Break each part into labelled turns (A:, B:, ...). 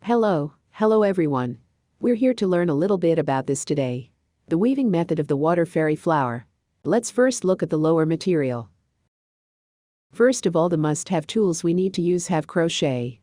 A: Hello everyone. We're here to learn a little bit about this today. The weaving method of the water fairy flower. Let's first look at the lower material. First of all, the must-have tools we need to use have crochet.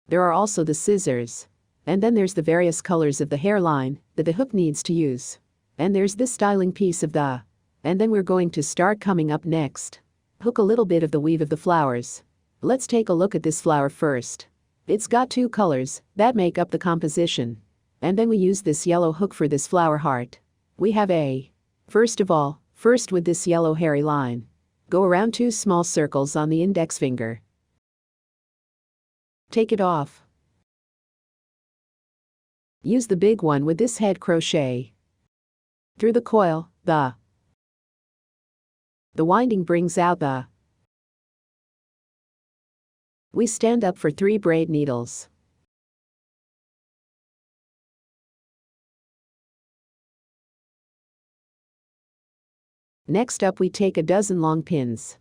A: There are also the scissors. And then there's the various colors of the hairline that the hook needs to use. And there's this styling piece of the. And then we're going to start coming up next. Hook a little bit of the weave of the flowers. Let's take a look at this flower first. It's got two colors that make up the composition. And then we use this yellow hook for this flower heart. We have a. First with this yellow hairy line. Go around two small circles on the index finger. Take it off. Use the big one with this head crochet. Through the coil, the winding brings out the. We stand up for 3 braid needles. Next up we take a dozen long pins.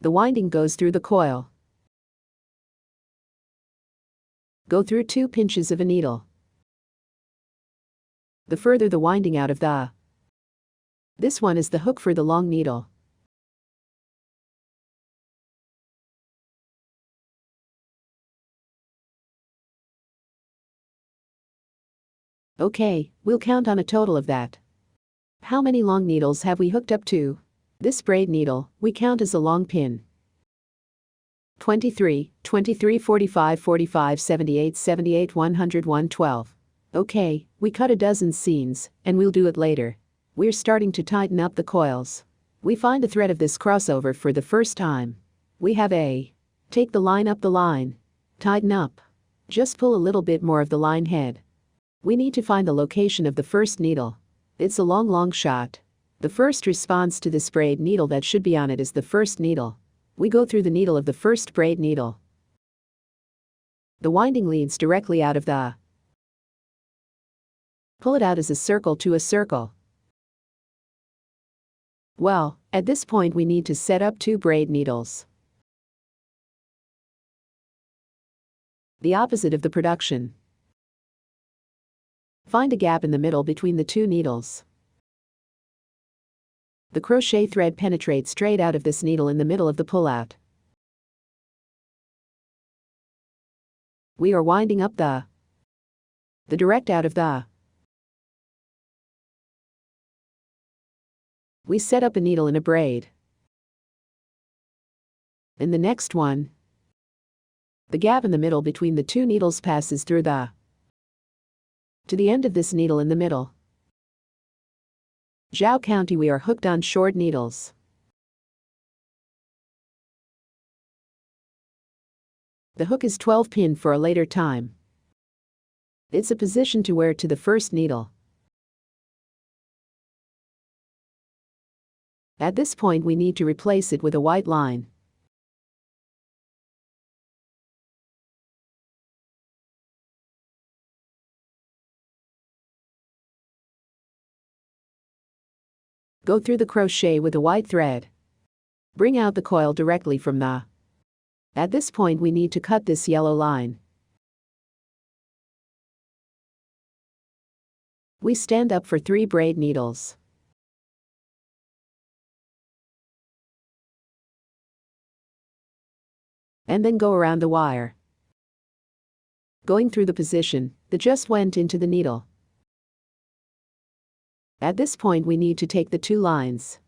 A: The winding goes through the coil. Go through 2 pinches of a needle. The further the winding out of the. This one is the hook for the long needle. Okay, we'll count on a total of that. How many long needles have we hooked up to? This braid needle, we count as a long pin. 23, 45, 45, 78, 78, 100, 112. Okay, we cut a dozen seams, and we'll do it later. We're starting to tighten up the coils. We find a thread of this crossover for the first time. We have a. Take the line up the line. Tighten up. Just pull a little bit more of the line head. We need to find the location of the first needle. It's a long shot. The first response to this braid needle that should be on it is the first needle. We go through the needle of the first braid needle. The winding leads directly out of the. Pull it out as a circle to a circle. Well, at this point we need to set up 2 braid needles. The opposite of the production. Find a gap in the middle between the 2 needles. The crochet thread penetrates straight out of this needle in the middle of the pullout. We are winding up the direct out of the. We set up a needle in a braid. In the next one, the gap in the middle between the 2 needles passes through the. To the end of this needle in the middle. Zhao County, we are hooked on short needles. The hook is 12 pin for a later time. It's a position to wear to the first needle. At this point we need to replace it with a white line. Go through the crochet with a white thread. Bring out the coil directly from the. At this point we need to cut this yellow line. We stand up for 3 braid needles. And then go around the wire. Going through the position that just went into the needle. At this point we need to take the 2 lines.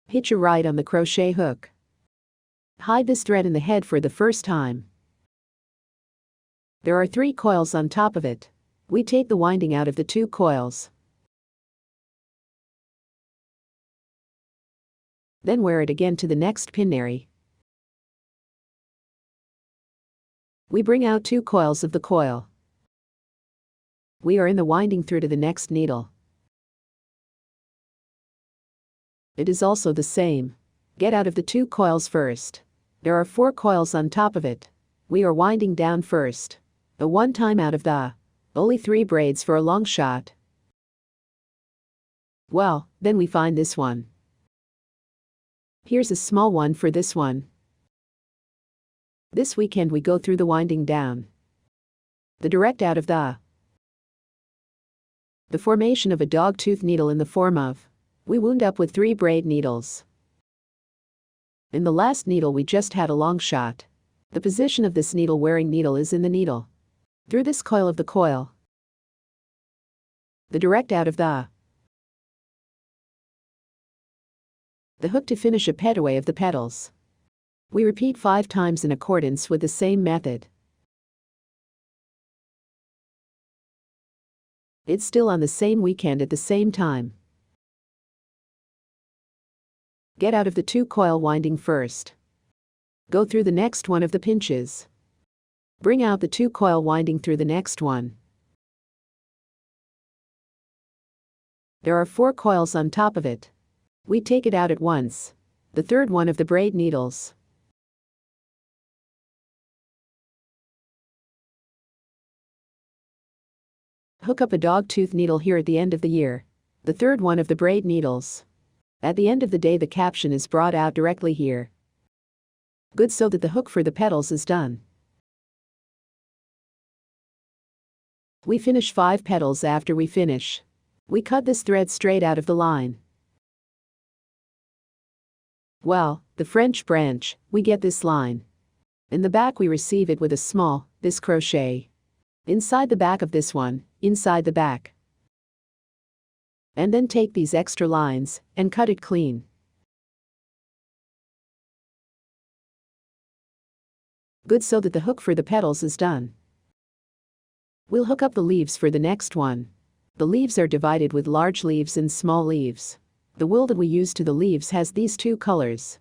A: Hitch a right on the crochet hook. Hide this thread in the head for the first time. There are 3 coils on top of it. We take the winding out of the 2 coils. Then wear it again to the next pinnery. We bring out 2 coils of the coil. We are in the winding through to the next needle. It is also the same. Get out of the 2 coils first. There are 4 coils on top of it. We are winding down first. A 1 time out of the. Only 3 braids for a long shot. Well, then we find this one. Here's a small one for this one. This weekend we go through the winding down, the direct out of the formation of a dog-tooth needle in the form of, we wound up with 3 braid needles. In the last needle we just had a long shot. The position of this needle-wearing needle is in the needle. Through this coil of the coil, the direct out of the hook to finish a petaway of the petals. We repeat 5 times in accordance with the same method. It's still on the same weekend at the same time. Get out of the 2 coil winding first. Go through the next one of the pinches. Bring out the 2 coil winding through the next one. There are 4 coils on top of it. We take it out at once, the 3rd one of the braid needles. Hook up a dog-tooth needle here at the end of the year, the 3rd one of the braid needles. At the end of the day the caption is brought out directly here. Good, so that the hook for the petals is done. We finish 5 petals after we finish. We cut this thread straight out of the line. Well, the French branch, we get this line. In the back we receive it with a small, this crochet. Inside the back of this one, inside the back. And then take these extra lines, and cut it clean. Good, so that the hook for the petals is done. We'll hook up the leaves for the next one. The leaves are divided with large leaves and small leaves. The wool that we use to the leaves has these 2 colors.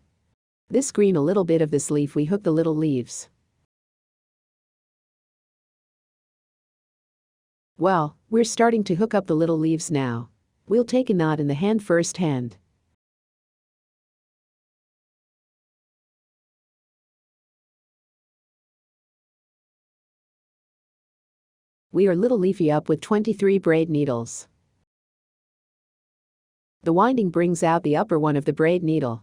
A: This green, a little bit of this leaf, we hook the little leaves. Well, we're starting to hook up the little leaves now. We'll take a knot in the hand first hand. We are little leafy up with 23 braid needles. The winding brings out the upper one of the braid needle.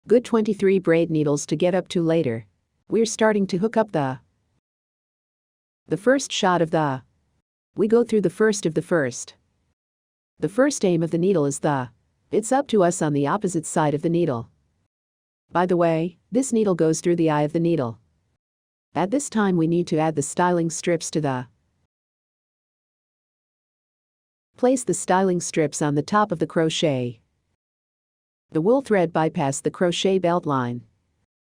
A: Good, 23 braid needles to get up to later. We're starting to hook up the first shot of the. We go through the first of the first. The first aim of the needle is the. It's up to us on the opposite side of the needle. By the way, this needle goes through the eye of the needle. At this time we need to add the styling strips to the. Place the styling strips on the top of the crochet. The wool thread bypassed the crochet belt line.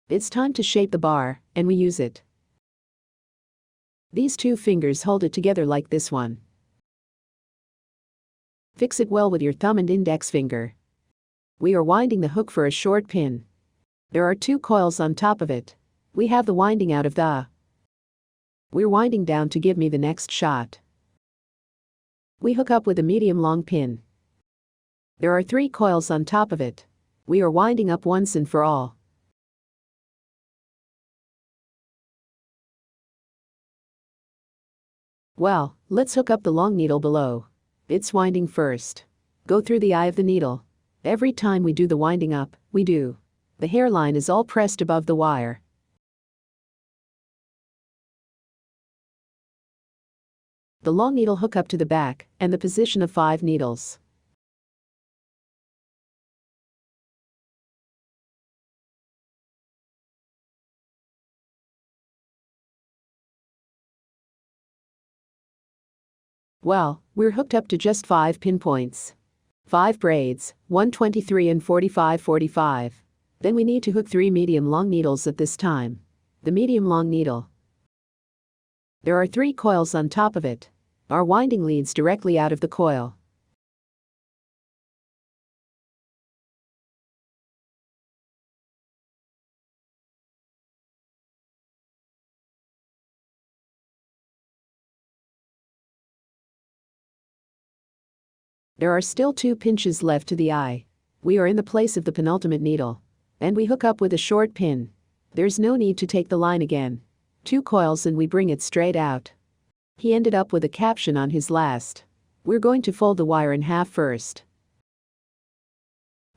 A: It's time to shape the bar, and we use it. These 2 fingers hold it together like this one. Fix it well with your thumb and index finger. We are winding the hook for a short pin. There are 2 coils on top of it. We have the winding out of the. We're winding down to give me the next shot. We hook up with a medium long pin. There are 3 coils on top of it. We are winding up once and for all. Well, let's hook up the long needle below. It's winding first. Go through the eye of the needle. Every time we do the winding up, we do. The hairline is all pressed above the wire. The long needle hook up to the back, and the position of 5 needles. Well, we're hooked up to just 5 pinpoints. 5 braids, 123 and 45. Then we need to hook 3 medium long needles at this time. The medium long needle. There are 3 coils on top of it. Our winding leads directly out of the coil. There are still 2 pinches left to the eye. We are in the place of the penultimate needle. And we hook up with a short pin. There's no need to take the line again. 2 coils and we bring it straight out. He ended up with a caption on his last. We're going to fold the wire in half first.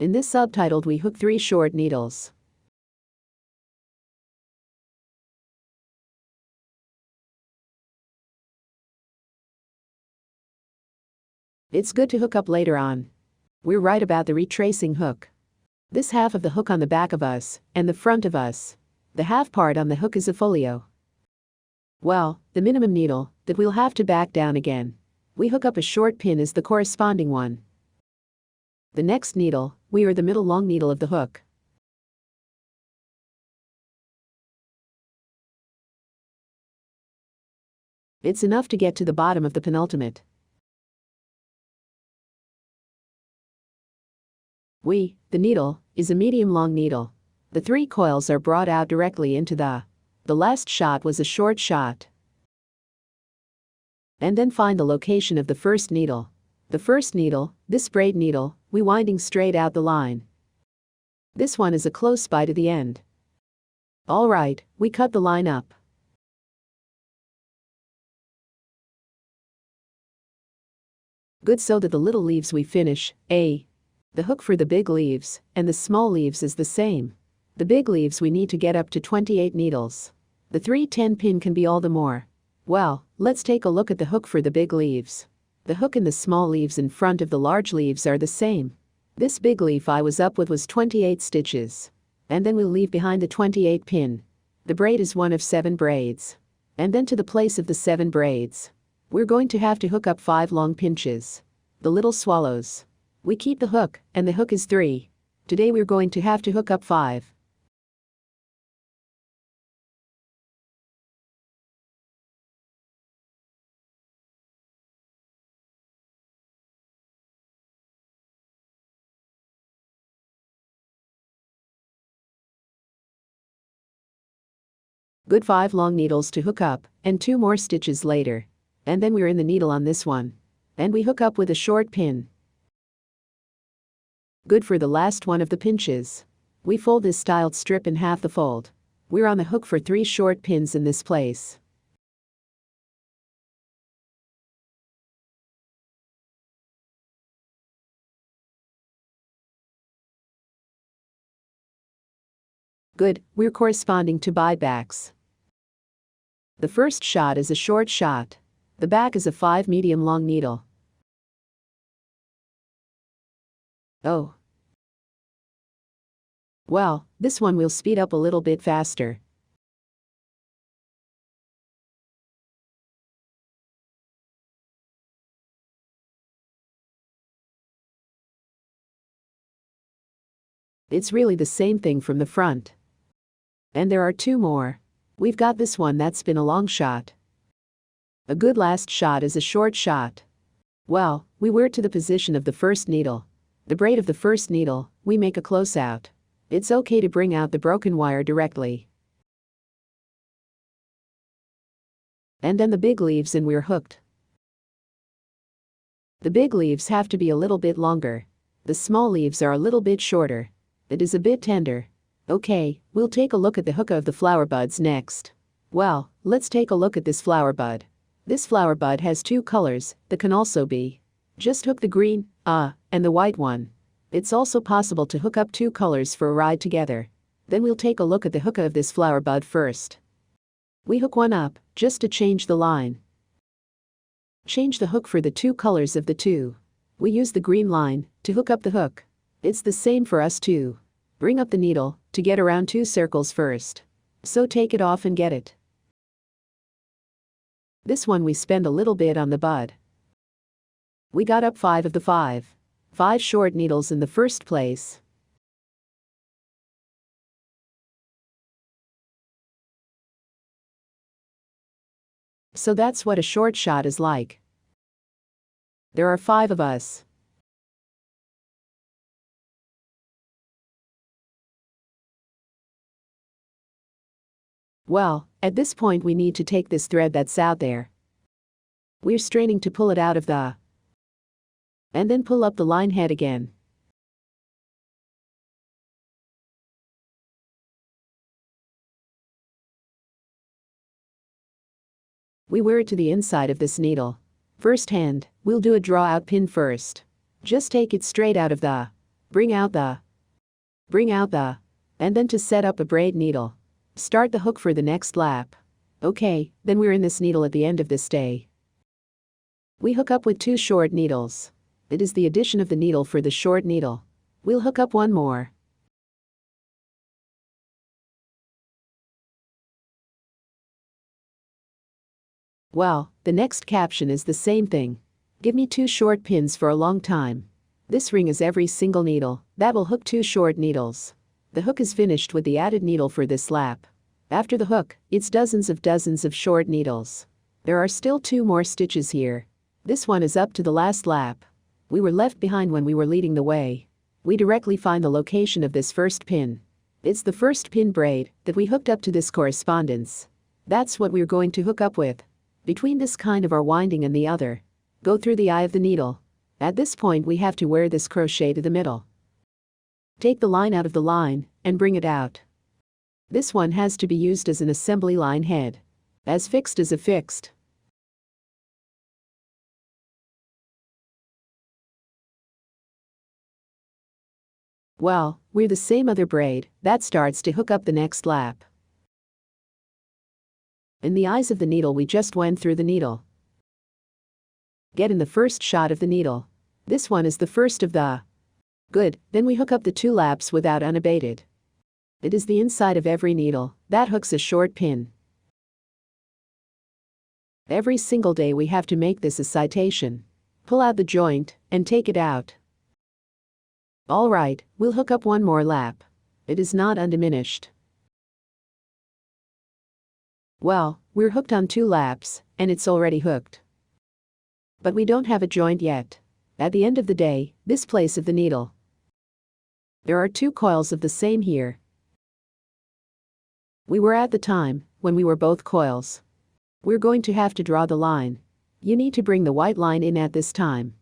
A: In this subtitled we hook 3 short needles. It's good to hook up later on. We're right about the retracing hook. This half of the hook on the back of us, and the front of us. The half part on the hook is a folio. Well, the minimum needle, that we'll have to back down again. We hook up a short pin as the corresponding one. The next needle, we are the middle long needle of the hook. It's enough to get to the bottom of the penultimate. The needle, is a medium long needle. The 3 coils are brought out directly into the last shot was a short shot. And then find the location of the first needle. The first needle, this braid needle, we winding straight out the line. This one is a close by to the end. Alright, we cut the line up. Good, so that the little leaves we finish, the hook for the big leaves, and the small leaves is the same. The big leaves we need to get up to 28 needles. The 310 pin can be all the more. Well, let's take a look at the hook for the big leaves. The hook and the small leaves in front of the large leaves are the same. This big leaf I was up with was 28 stitches. And then we'll leave behind the 28 pin. The braid is one of 7 braids. And then to the place of the 7 braids, we're going to have to hook up 5 long pinches. The little swallows. We keep the hook, and the hook is 3. Today we're going to have to hook up 5. Good, 5 long needles to hook up, and 2 more stitches later. And then we're in the needle on this one. And we hook up with a short pin. Good, for the last one of the pinches. We fold this styled strip in half the fold. We're on the hook for 3 short pins in this place. Good, we're corresponding to buybacks. The first shot is a short shot. The back is a 5 medium long needle. Oh. Well, this one will speed up a little bit faster. It's really the same thing from the front. And there are 2 more. We've got this one that's been a long shot. A good last shot is a short shot. Well, we wear to the position of the first needle. The braid of the first needle, we make a close out. It's okay to bring out the broken wire directly. And then the big leaves and we're hooked. The big leaves have to be a little bit longer. The small leaves are a little bit shorter. It is a bit tender. Okay, we'll take a look at the hook of the flower buds next. Well, let's take a look at this flower bud. This flower bud has 2 colors that can also be. Just hook the green, and the white one. It's also possible to hook up 2 colors for a ride together. Then we'll take a look at the hook of this flower bud first. We hook one up, just to change the line. Change the hook for the 2 colors of the 2. We use the green line to hook up the hook. It's the same for us too. Bring up the needle to get around 2 circles first. So take it off and get it. This one we spend a little bit on the bud. We got up 5 of the 5 short needles in the first place. So that's what a short shot is like. There are 5 of us. Well, at this point we need to take this thread that's out there. We're straining to pull it out of the, and then pull up the line head again. We wear it to the inside of this needle. First hand, we'll do a draw out pin first. Just take it straight out of the, bring out the, and then to set up a braid needle. Start the hook for the next lap. Okay, then we're in this needle at the end of this day. We hook up with 2 short needles. It is the addition of the needle for the short needle. We'll hook up one more. Well, the next caption is the same thing. Give me 2 short pins for a long time. This ring is every single needle, that will hook 2 short needles. The hook is finished with the added needle for this lap. After the hook, it's dozens of short needles. There are still 2 more stitches here. This one is up to the last lap. We were left behind when we were leading the way. We directly find the location of this first pin. It's the first pin braid that we hooked up to this correspondence. That's what we're going to hook up with. Between this kind of our winding and the other. Go through the eye of the needle. At this point we have to wear this crochet to the middle. Take the line out of the line and bring it out. This one has to be used as an assembly line head. As fixed as a fixed. Well, we're the same other braid that starts to hook up the next lap. In the eyes of the needle we just went through the needle. Get in the first shot of the needle. This one is the first of the. Good, then we hook up the 2 laps without unabated. It is the inside of every needle that hooks a short pin. Every single day we have to make this a citation. Pull out the joint and take it out. Alright, we'll hook up one more lap. It is not undiminished. Well, we're hooked on 2 laps, and it's already hooked. But we don't have a joint yet. At the end of the day, this place of the needle. There are 2 coils of the same here. We were at the time when we were both coils. We're going to have to draw the line. You need to bring the white line in at this time.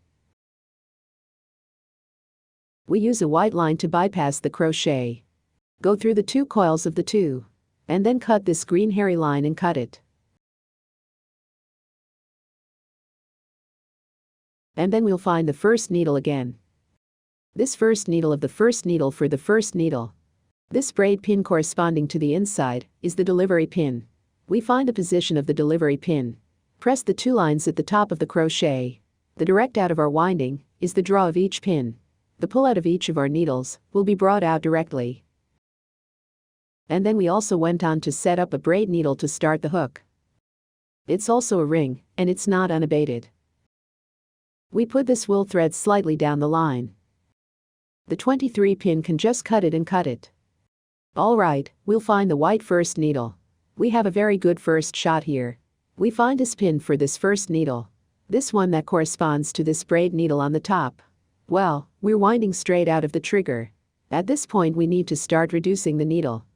A: We use a white line to bypass the crochet. Go through the 2 coils of the 2. And then cut this green hairy line and cut it. And then we'll find the first needle again. This first needle of the first needle for the first needle. This braid pin corresponding to the inside is the delivery pin. We find the position of the delivery pin. Press the 2 lines at the top of the crochet. The direct out of our winding is the draw of each pin. The pull out of each of our needles will be brought out directly. And then we also went on to set up a braid needle to start the hook. It's also a ring, and it's not unabated. We put this wool thread slightly down the line. The 23 pin can just cut it and cut it. Alright, we'll find the white first needle. We have a very good first shot here. We find this pin for this first needle. This one that corresponds to this braid needle on the top. Well, we're winding straight out of the trigger. At this point we need to start reducing the needle.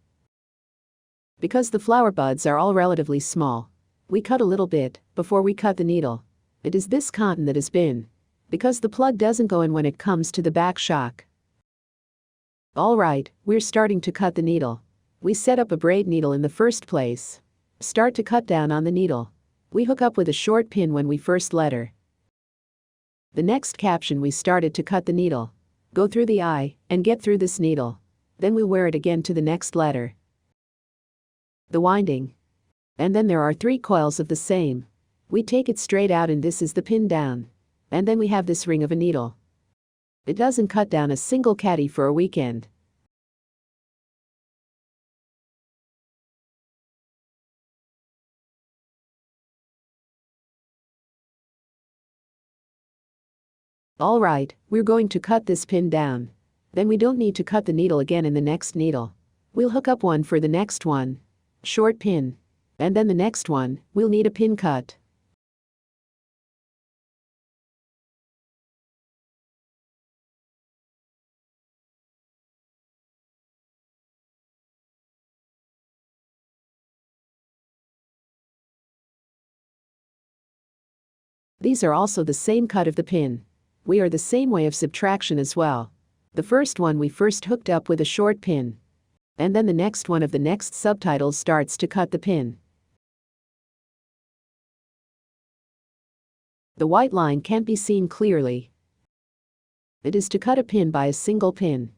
A: Because the flower buds are all relatively small, we cut a little bit before we cut the needle. It is this cotton that has been. Because the plug doesn't go in when it comes to the back shock. Alright, we're starting to cut the needle. We set up a braid needle in the first place. Start to cut down on the needle. We hook up with a short pin when we first letter. The next caption we started to cut the needle. Go through the eye and get through this needle. Then we'll wear it again to the next letter. The winding. And then there are 3 coils of the same. We take it straight out and this is the pin down. And then we have this ring of a needle. It doesn't cut down a single caddy for a weekend. Alright, we're going to cut this pin down. Then we don't need to cut the needle again in the next needle. We'll hook up one for the next one. Short pin. And then the next one, we'll need a pin cut. These are also the same cut of the pin. We are the same way of subtraction as well. The first one we first hooked up with a short pin. And then the next one of the next subtitle starts to cut the pin. The white line can't be seen clearly. It is to cut a pin by a single pin.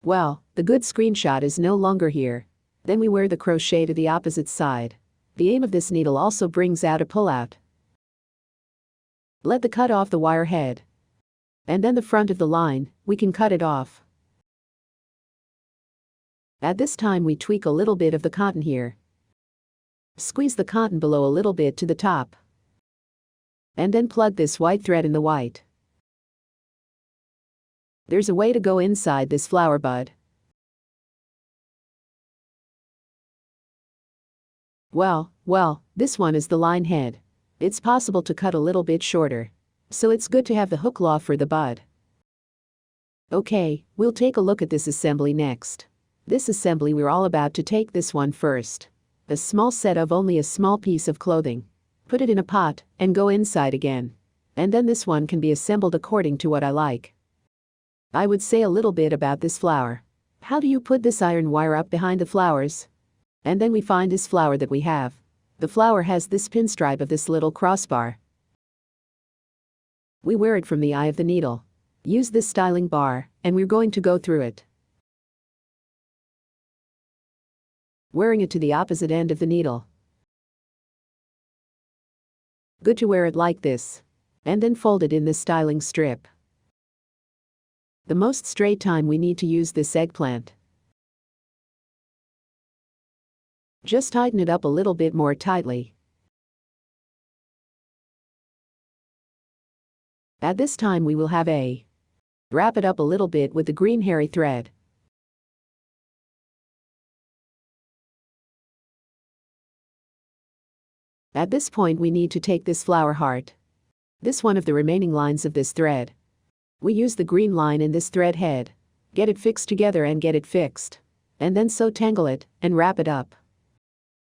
A: Well, the good screenshot is no longer here. Then we wear the crochet to the opposite side. The aim of this needle also brings out a pullout. Let the cut off the wire head. And then the front of the line, we can cut it off. At this time we tweak a little bit of the cotton here. Squeeze the cotton below a little bit to the top. And then plug this white thread in the white. There's a way to go inside this flower bud. Well, this one is the line head. It's possible to cut a little bit shorter. So it's good to have the hook claw for the bud. Okay, we'll take a look at this assembly next. This assembly we're all about to take this one first. A small set of only a small piece of clothing. Put it in a pot and go inside again. And then this one can be assembled according to what I like. I would say a little bit about this flower. How do you put this iron wire up behind the flowers? And then we find this flower that we have. The flower has this pinstripe of this little crossbar. We wear it from the eye of the needle. Use this styling bar, and we're going to go through it. Wearing it to the opposite end of the needle. Good to wear it like this. And then fold it in this styling strip. The most straight time we need to use this eggplant. Just tighten it up a little bit more tightly. At this time we will have a wrap it up a little bit with the green hairy thread. At this point we need to take this flower heart. This one of the remaining lines of this thread. We use the green line in this thread head. Get it fixed together and get it fixed. And then so tangle it and wrap it up.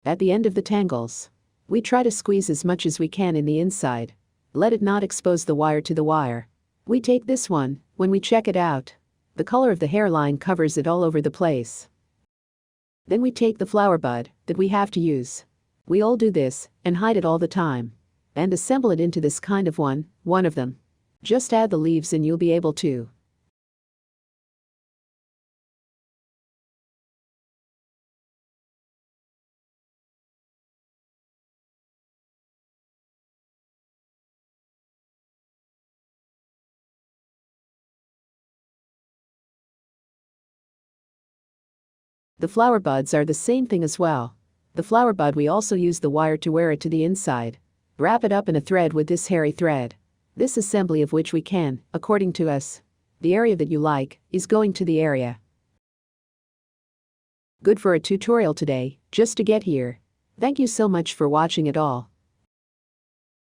A: At the end of the tangles, we try to squeeze as much as we can in the inside. Let it not expose the wire to the wire. We take this one, when we check it out, the color of the hairline covers it all over the place. Then we take the flower bud that we have to use. We all do this and hide it all the time. And assemble it into this kind of one of them. Just add the leaves and you'll be able to. The flower buds are the same thing as well. The flower bud we also use the wire to wear it to the inside. Wrap it up in a thread with this hairy thread. This assembly of which we can, according to us, the area that you like, is going to the area. Good for a tutorial today, just to get here. Thank you so much for watching it all.